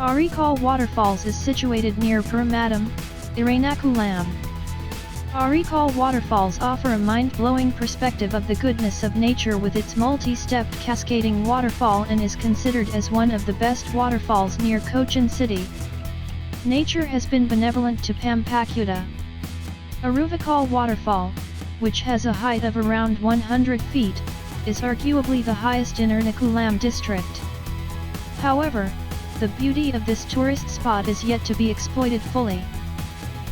Areeckal Waterfalls is situated near Piramadam, Eranakulam. Areeckal Waterfalls offer a mind-blowing perspective of the goodness of nature with its multi-stepped cascading waterfall and is considered as one of the best waterfalls near Cochin city. Nature has been benevolent to Pampakuda. Aruvikkal waterfall, which has a height of around 100 feet, is arguably the highest in Ernakulam district. However, the beauty of this tourist spot is yet to be exploited fully.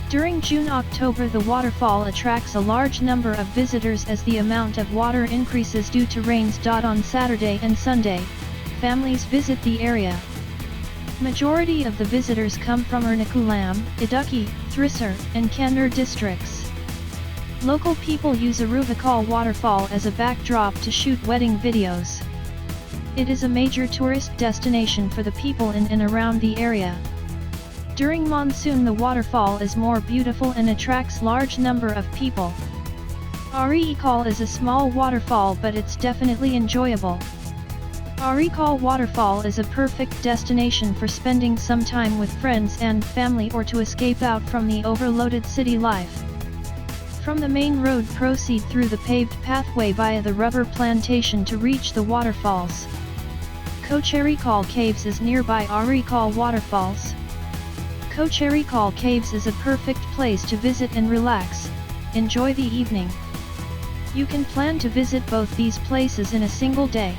During June-October the waterfall attracts a large number of visitors as the amount of water increases due to rains. On Saturday and Sunday, families visit the area. Majority of the visitors come from Ernakulam, Idukki, Thrissur, and andKannur districts. Local people use Aruvikkal waterfall as a backdrop to shoot wedding videos. It is a major tourist destination for the people in and around the area. During monsoon the waterfall is more beautiful and attracts large number of people. Areeckal is a small waterfall but it's definitely enjoyable. Areeckal waterfall is a perfect destination for spending some time with friends and family or to escape out from the overloaded city life. From the main road proceed through the paved pathway via the rubber plantation to reach the waterfalls. Kochareekkal Caves is nearby Areeckal waterfalls. Kochareekkal Caves is a perfect place to visit and relax, enjoy the evening. You can plan to visit both these places in a single day.